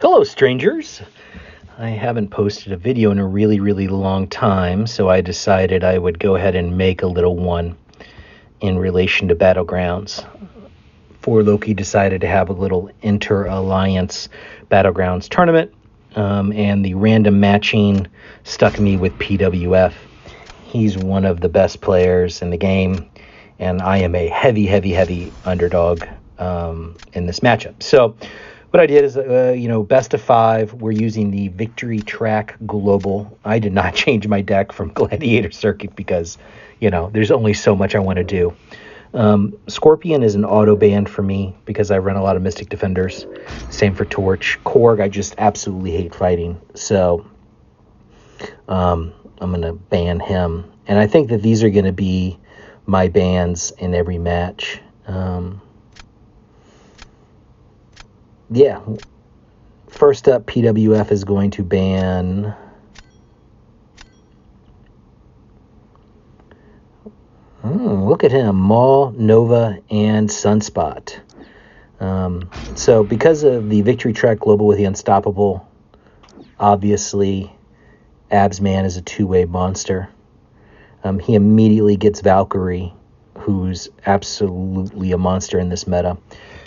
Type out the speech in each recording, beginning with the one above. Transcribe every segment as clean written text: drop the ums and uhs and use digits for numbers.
Hello, strangers. I haven't posted a video in a really long time, so I decided I would go ahead and make a little one in relation to Battlegrounds. 4Loki decided to have a little inter-alliance Battlegrounds tournament, and the random matching stuck me with PWF. He's one of the best players in the game, and I am a heavy underdog in this matchup. So what I did is, best of 5. We're using the Victory Track Global. I did not change my deck from Gladiator Circuit because, there's only so much I want to do. Scorpion is an auto ban for me because I run a lot of Mystic Defenders. Same for Torch. Korg, I just absolutely hate fighting. So I'm going to ban him. And I think that these are going to be my bans in every match. First up, PWF is going to ban look at him, Maul, Nova, and Sunspot. So because of the Victory Track Global with the Unstoppable, obviously Absman is a two-way monster. He immediately gets Valkyrie, who's absolutely a monster in this meta.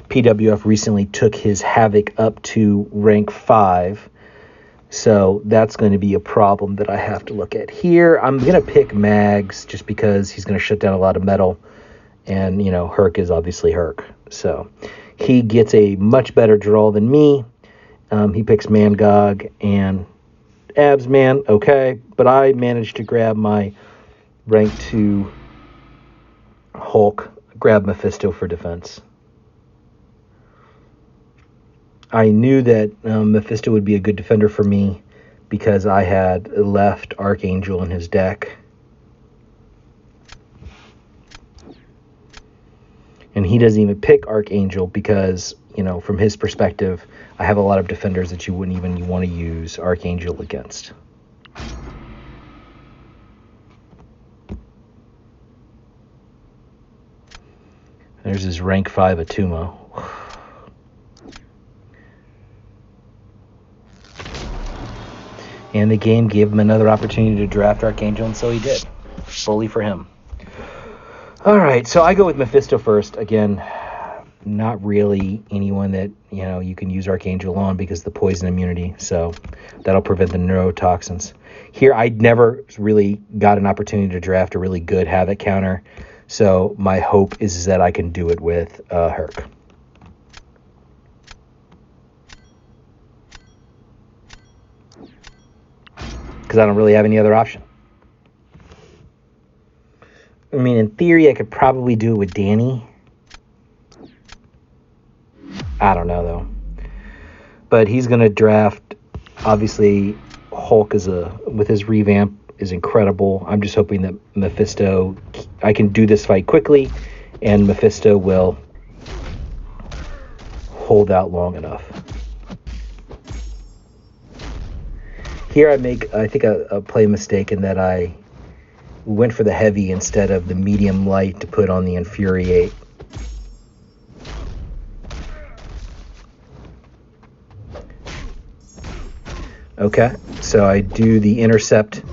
PWF recently took his Havoc up to rank 5, so that's going to be a problem that I have to look at. Here, I'm going to pick Mags just because he's going to shut down a lot of metal, and, Herc is obviously Herc. So he gets a much better draw than me. He picks Mangog and Absman, okay, but I managed to grab my rank 2 Hulk, grab Mephisto for defense. I knew that Mephisto would be a good defender for me because I had left Archangel in his deck. And he doesn't even pick Archangel because, from his perspective, I have a lot of defenders that you wouldn't even want to use Archangel against. There's his rank 5 Atuma. And the game gave him another opportunity to draft Archangel, and so he did. Fully for him. All right, so I go with Mephisto first. Again, not really anyone that, you can use Archangel on because of the poison immunity, so that'll prevent the neurotoxins. Here, I never really got an opportunity to draft a really good Havoc counter, so my hope is that I can do it with Herc. Because I don't really have any other option. I mean, in theory, I could probably do it with Danny. I don't know, though. But he's going to draft, obviously, Hulk with his revamp is incredible. I'm just hoping that Mephisto, I can do this fight quickly, and Mephisto will hold out long enough. Here I think a play mistake in that I went for the heavy instead of the medium light to put on the Infuriate. Okay, so I do the intercept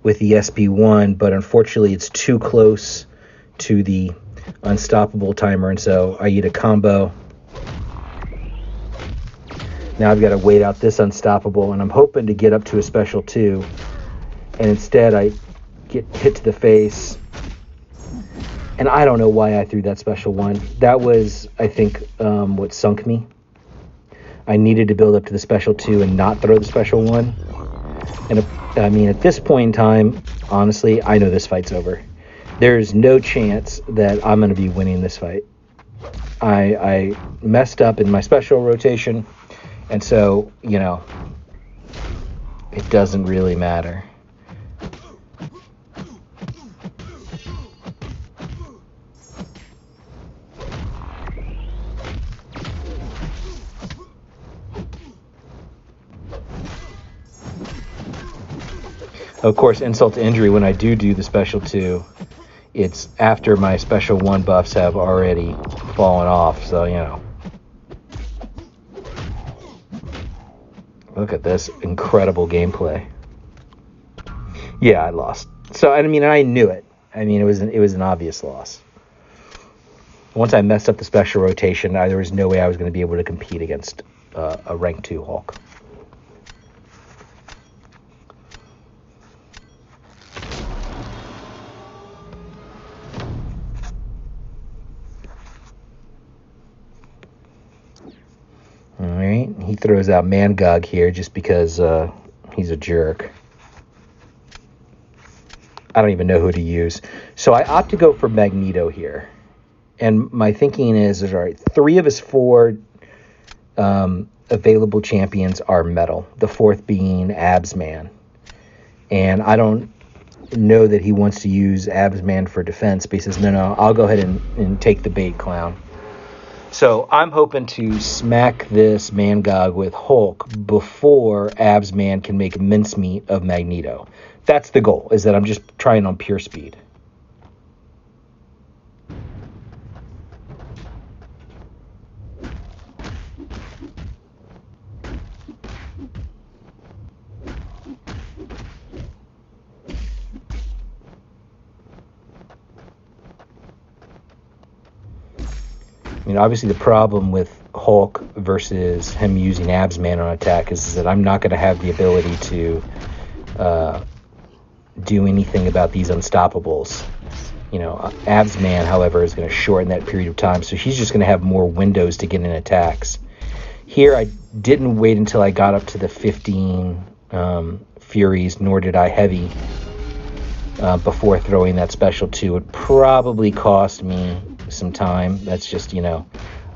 with the SB1, but unfortunately it's too close to the unstoppable timer, and so I eat a combo. Now I've got to wait out this unstoppable, and I'm hoping to get up to a special 2. And instead I get hit to the face. And I don't know why I threw that special 1. That was, I think, what sunk me. I needed to build up to the special 2 and not throw the special 1. And at this point in time, honestly, I know this fight's over. There's no chance that I'm going to be winning this fight. I messed up in my special rotation. And so, it doesn't really matter. Of course, insult to injury, when I do the special 2, it's after my special 1 buffs have already fallen off, so, Look at this incredible gameplay. Yeah, I lost. So I mean, I knew it. I mean, it was an obvious loss. Once I messed up the special rotation, there was no way I was going to be able to compete against a rank 2 Hulk. All right, he throws out Mangog here just because he's a jerk. I don't even know who to use. So I opt to go for Magneto here. And my thinking is all right, 3 of his 4 available champions are metal, the 4th being Absman. And I don't know that he wants to use Absman for defense, but he says, no, I'll go ahead and take the bait, clown. So I'm hoping to smack this Mangog with Hulk before Absman can make mincemeat of Magneto. That's the goal, is that I'm just trying on pure speed. I mean, obviously the problem with Hulk versus him using Absman on attack is that I'm not going to have the ability to do anything about these unstoppables. You know, Absman, however, is going to shorten that period of time, so he's just going to have more windows to get in attacks. Here, I didn't wait until I got up to the 15 Furies, nor did I heavy before throwing that special 2. It probably cost me some time. That's just, a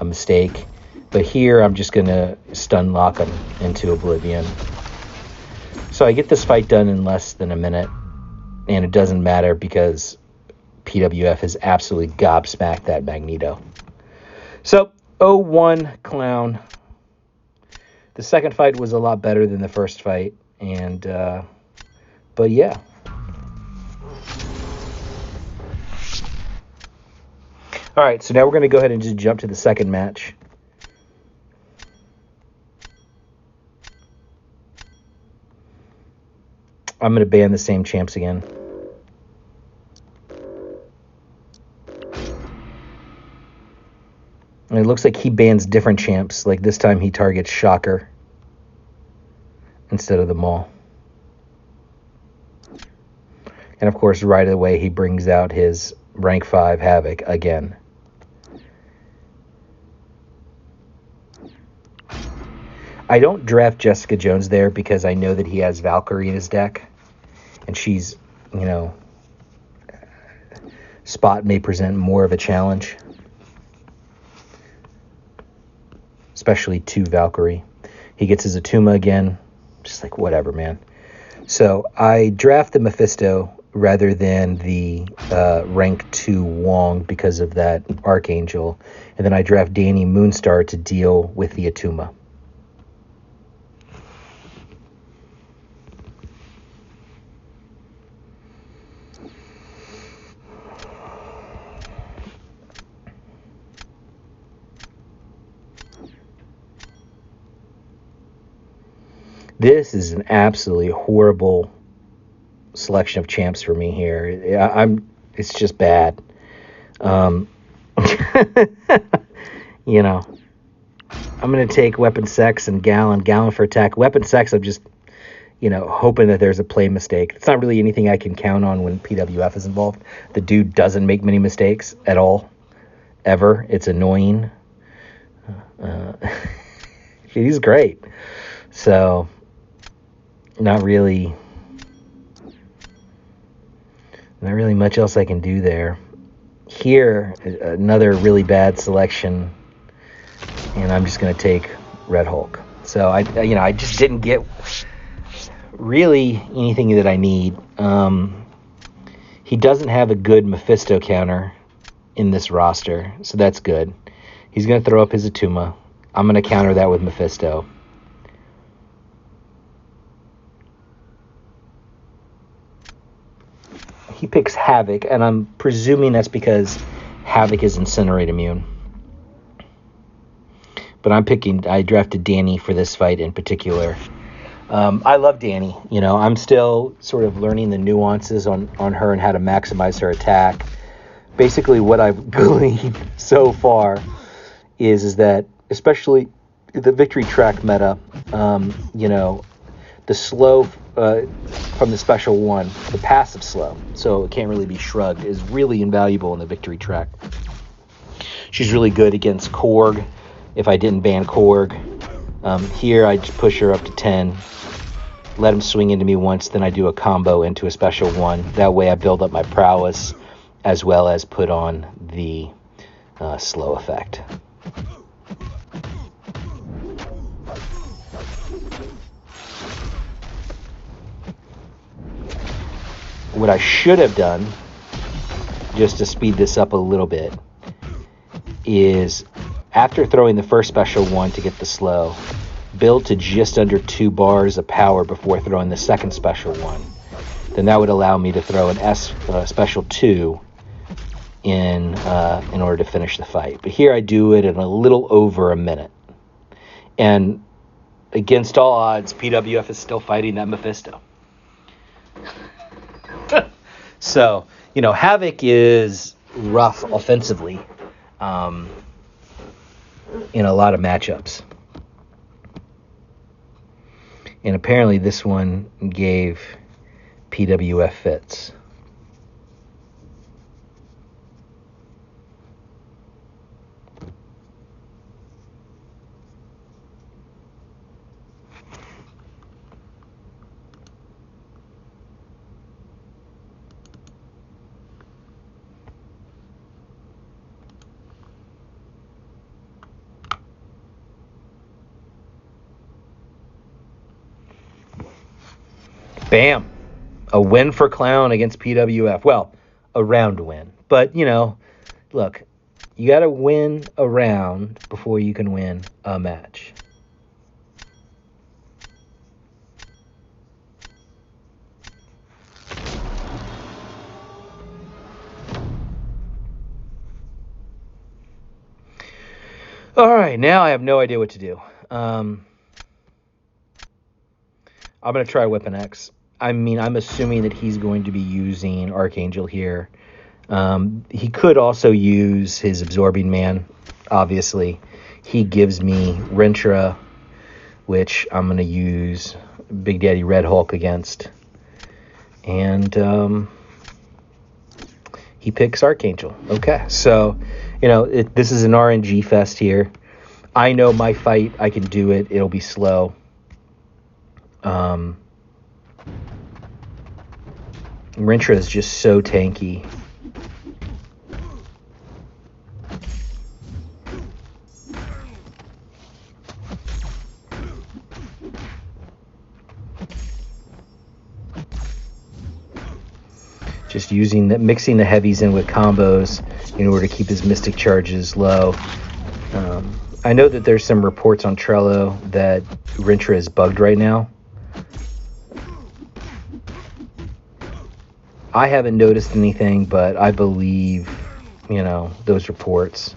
mistake. But here, I'm just going to stun lock him into oblivion. So I get this fight done in less than a minute, and it doesn't matter because PWF has absolutely gobsmacked that Magneto. So, 0-1 clown. The second fight was a lot better than the first fight, and but yeah. All right, so now we're going to go ahead and just jump to the second match. I'm going to ban the same champs again. And it looks like he bans different champs. Like this time he targets Shocker instead of the Maul. And of course, right away he brings out his rank 5 Havoc again. I don't draft Jessica Jones there because I know that he has Valkyrie in his deck. And she's, Spot may present more of a challenge. Especially to Valkyrie. He gets his Atuma again. Just like, whatever, man. So I draft the Mephisto rather than the rank 2 Wong because of that Archangel. And then I draft Danny Moonstar to deal with the Atuma. This is an absolutely horrible selection of champs for me here. It's just bad. I'm going to take Weapon Sex and Gallon for attack. Weapon Sex, I'm just, hoping that there's a play mistake. It's not really anything I can count on when PWF is involved. The dude doesn't make many mistakes at all, ever. It's annoying. He's great. So, not really much else I can do there. Here, another really bad selection, and I'm just going to take Red Hulk. So I just didn't get really anything that I need. He doesn't have a good Mephisto counter in this roster, so that's good. He's going to throw up his Atuma. I'm going to counter that with Mephisto. He picks Havoc, and I'm presuming that's because Havoc is Incinerate immune. But I drafted Danny for this fight in particular. I love Danny. I'm still sort of learning the nuances on her and how to maximize her attack. Basically, what I've gleaned so far is that, especially the victory track meta, the slow from the special one, the passive slow, so it can't really be shrugged, is really invaluable in the victory track. She's really good against Korg if I didn't ban Korg. Here I just push her up to 10, let him swing into me once, then I do a combo into a special one. That way I build up my prowess as well as put on the slow effect. What I should have done, just to speed this up a little bit, is after throwing the first special one to get the slow, build to just under 2 bars of power before throwing the second special one. Then that would allow me to throw an special 2 in order to finish the fight. But here I do it in a little over a minute. And against all odds, PWF is still fighting that Mephisto. So, Havoc is rough offensively in a lot of matchups. And apparently this one gave PWF fits. Bam. A win for Clown against PWF. Well, a round win. But, look, you got to win a round before you can win a match. All right, now I have no idea what to do. I'm going to try Weapon X. I'm assuming that he's going to be using Archangel here. He could also use his Absorbing Man, obviously. He gives me Rentra, which I'm going to use Big Daddy Red Hulk against. And he picks Archangel. Okay, so, this is an RNG fest here. I know my fight, I can do it. It'll be slow. Rentra is just so tanky. Just mixing the heavies in with combos in order to keep his mystic charges low. I know that there's some reports on Trello that Rentra is bugged right now. I haven't noticed anything, but I believe, those reports.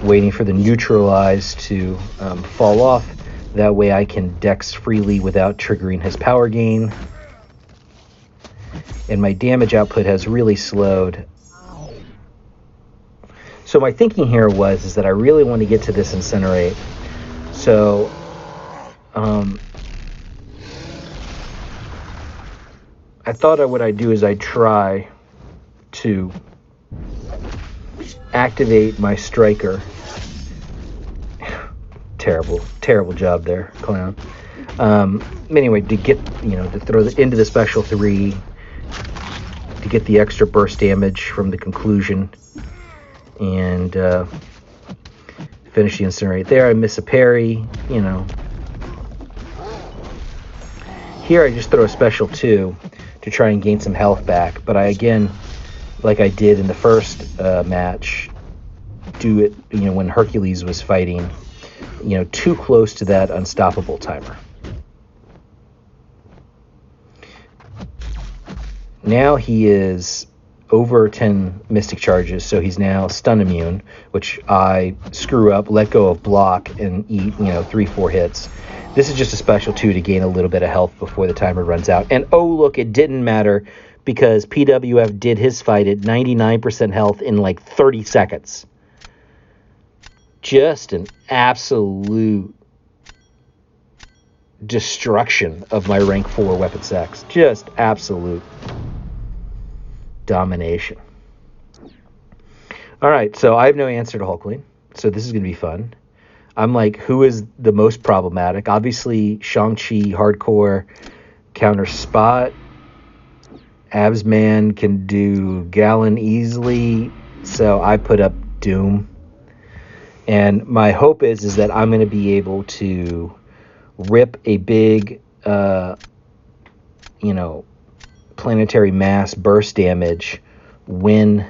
Waiting for the neutralize to fall off. That way I can dex freely without triggering his power gain. And my damage output has really slowed. So my thinking here is that I really want to get to this Incinerate. So, I thought what I'd do is I'd try to activate my striker. Terrible job there, Clown. Anyway, to get, to throw into the special 3, to get the extra burst damage from the conclusion, and finish the Incinerate there. I miss a parry, Here I just throw a special 2 to try and gain some health back, but I, again, like I did in the first match, do it, when Hercules was fighting, too close to that unstoppable timer. Now he is over 10 Mystic Charges, so he's now stun immune, which I screw up, let go of block, and eat, 3-4 hits. This is just a special 2 to gain a little bit of health before the timer runs out. And oh, look, it didn't matter because PWF did his fight at 99% health in like 30 seconds. Just an absolute destruction of my rank 4 weapon sex. Just absolute domination. All right, so I have no answer to Hulkling, so this is going to be fun. I'm like, who is the most problematic? Obviously, Shang-Chi hardcore counter spot. Absman can do Gallon easily, so I put up Doom. And my hope is that I'm going to be able to rip a big, planetary mass burst damage when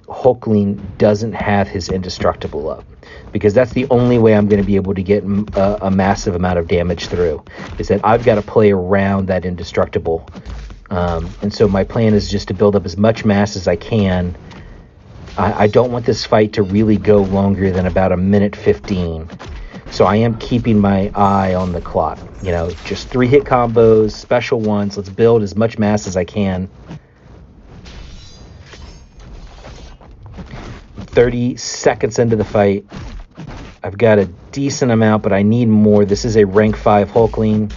Hulkling doesn't have his indestructible up, because that's the only way I'm going to be able to get a massive amount of damage through, is that I've got to play around that indestructible. And so my plan is just to build up as much mass as I can. I don't want this fight to really go longer than about a minute 15. So I am keeping my eye on the clock. Just 3-hit combos, special ones. Let's build as much mass as I can. 30 seconds into the fight. I've got a decent amount, but I need more. This is a rank 5 Hulkling.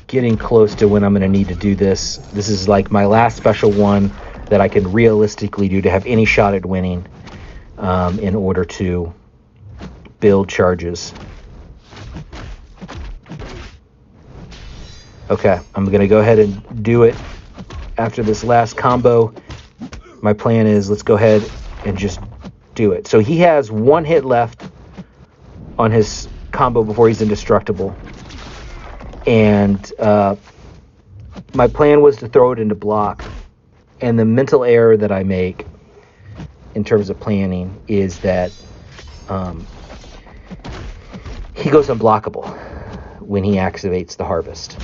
Getting close to when I'm going to need to do this. This is like my last special one that I can realistically do to have any shot at winning, in order to build charges. Okay, I'm going to go ahead and do it after this last combo. My plan is, let's go ahead and just do it. So he has 1 hit left on his combo before he's indestructible. And my plan was to throw it into block. And the mental error that I make in terms of planning is that he goes unblockable when he activates the harvest.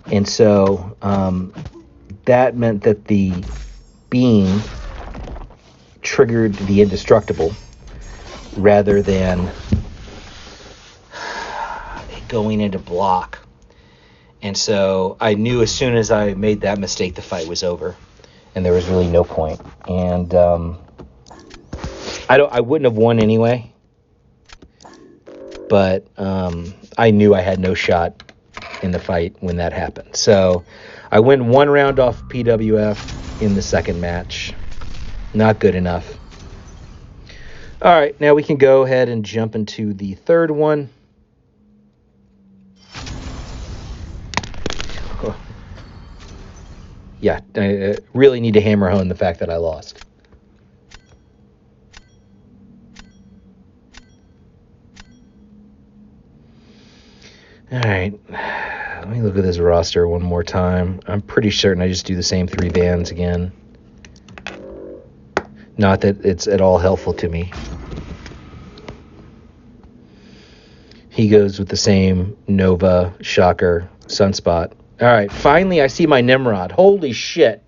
And so that meant that the beam triggered the indestructible rather than going into block. And so I knew as soon as I made that mistake, the fight was over, and there was really no point. And I wouldn't have won anyway, but I knew I had no shot in the fight when that happened. So I win 1 round off PWF in the second match. Not good enough. All right, now we can go ahead and jump into the third one. Yeah, I really need to hammer home the fact that I lost. All right, let me look at this roster one more time. I'm pretty certain I just do the same 3 bands again. Not that it's at all helpful to me. He goes with the same Nova, Shocker, Sunspot. All right, finally I see my Nimrod. Holy shit.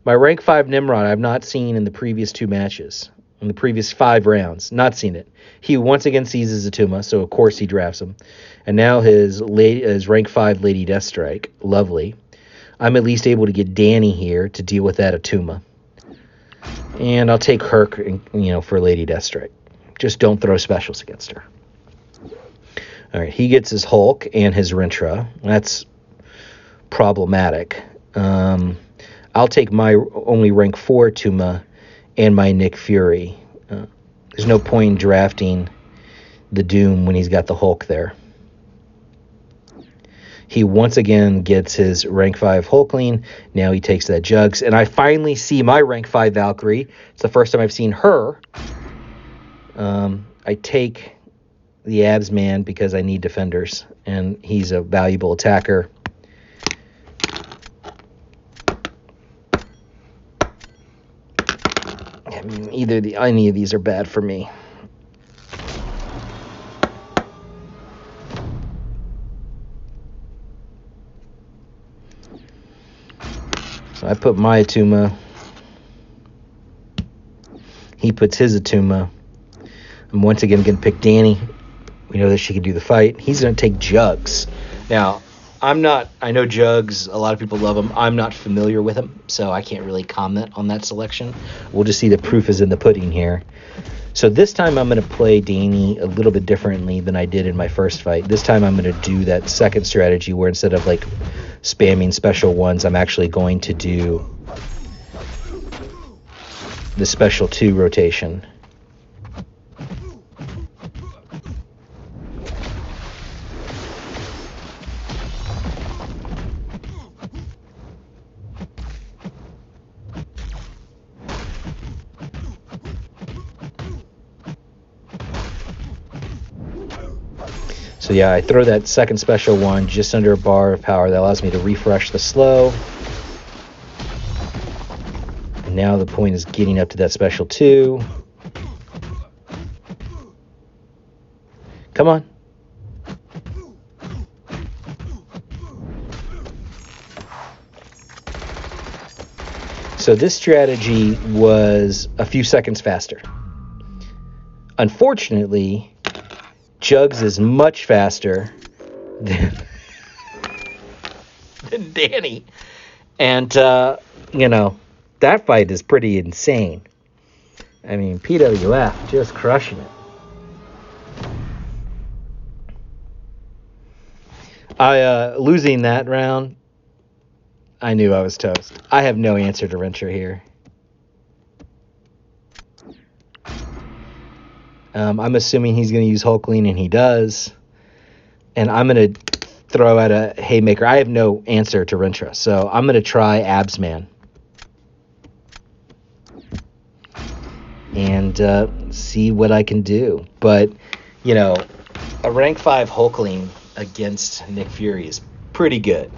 My rank 5 Nimrod I've not seen in the previous 2 matches. In the previous 5 rounds. Not seen it. He once again seizes Atuma, so of course he drafts him. And now his rank 5 Lady Deathstrike. Lovely. I'm at least able to get Danny here to deal with that Atuma. And I'll take Herc, for Lady Deathstrike. Just don't throw specials against her. All right, he gets his Hulk and his Rintra. That's problematic. I'll take my only rank 4 Atuma and my Nick Fury. There's no point in drafting the Doom when he's got the Hulk there. He once again gets his rank 5 Hulkling. Now he takes that Jugs. And I finally see my rank 5 Valkyrie. It's the first time I've seen her. I take the Absman because I need defenders. And he's a valuable attacker. I mean, any of these are bad for me. So I put my Atuma. He puts his Atuma. I'm once again going to pick Danny. We know that she can do the fight. He's going to take Jugs. Now, I know Jugs, a lot of people love him. I'm not familiar with him, so I can't really comment on that selection. We'll just see the proof is in the pudding here. So this time I'm going to play Danny a little bit differently than I did in my first fight. This time I'm going to do that second strategy where instead of like spamming special ones, I'm actually going to do the special 2 rotation. So yeah, I throw that second special 1 just under a bar of power that allows me to refresh the slow. And now the point is getting up to that special 2. Come on. So this strategy was a few seconds faster. Unfortunately, Jugs is much faster than Danny. And, that fight is pretty insane. I mean, PWF just crushing it. Losing that round, I knew I was toast. I have no answer to Rencher here. I'm assuming he's going to use Hulkling, and he does. And I'm going to throw out a Haymaker. I have no answer to Rentra, so I'm going to try Absman. And see what I can do. But, a rank 5 Hulkling against Nick Fury is pretty good.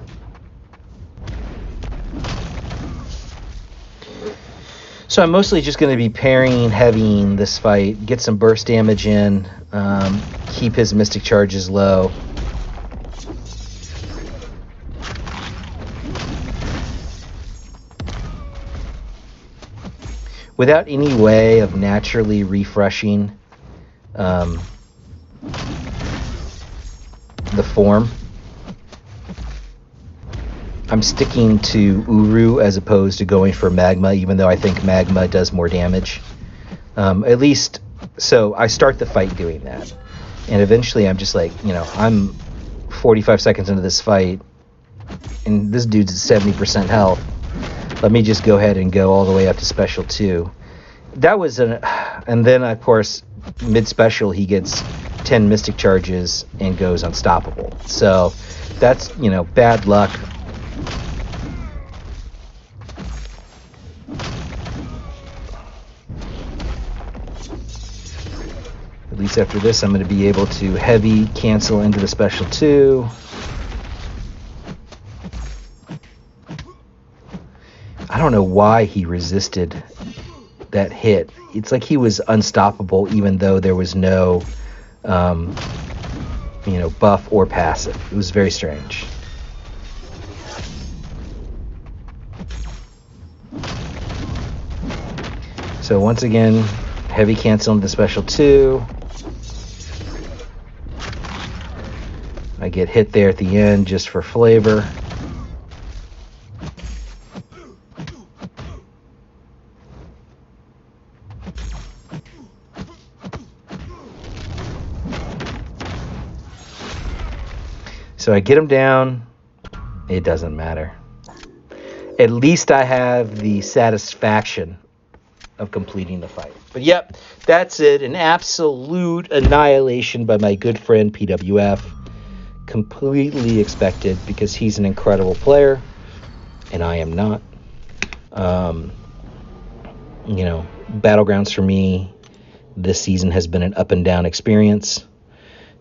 So I'm mostly just going to be parrying, heavying this fight, get some burst damage in, keep his Mystic Charges low. Without any way of naturally refreshing the form, I'm sticking to Uru as opposed to going for Magma, even though I think Magma does more damage. At least, so I start the fight doing that. And eventually I'm just like, I'm 45 seconds into this fight, and this dude's at 70% health. Let me just go ahead and go all the way up to Special 2. That was and then, of course, mid-special, he gets 10 Mystic Charges and goes unstoppable. So that's, bad luck. At least after this, I'm going to be able to heavy cancel into the Special 2. I don't know why he resisted that hit. It's like he was unstoppable even though there was no, buff or passive. It was very strange. So once again, heavy cancel into the Special 2. I get hit there at the end just for flavor. So I get him down. It doesn't matter. At least I have the satisfaction of completing the fight. But yep, that's it. An absolute annihilation by my good friend PWF. Completely expected because he's an incredible player and I am not. Battlegrounds for me this season has been an up and down experience.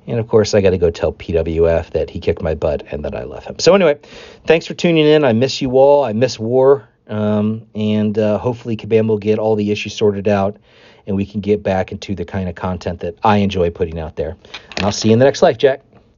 And of course, I got to go tell PWF that he kicked my butt and that I love him. So anyway, thanks for tuning in. I miss you all. I miss war. And hopefully Kabam will get all the issues sorted out and we can get back into the kind of content that I enjoy putting out there. And I'll see you in the next life, Jack.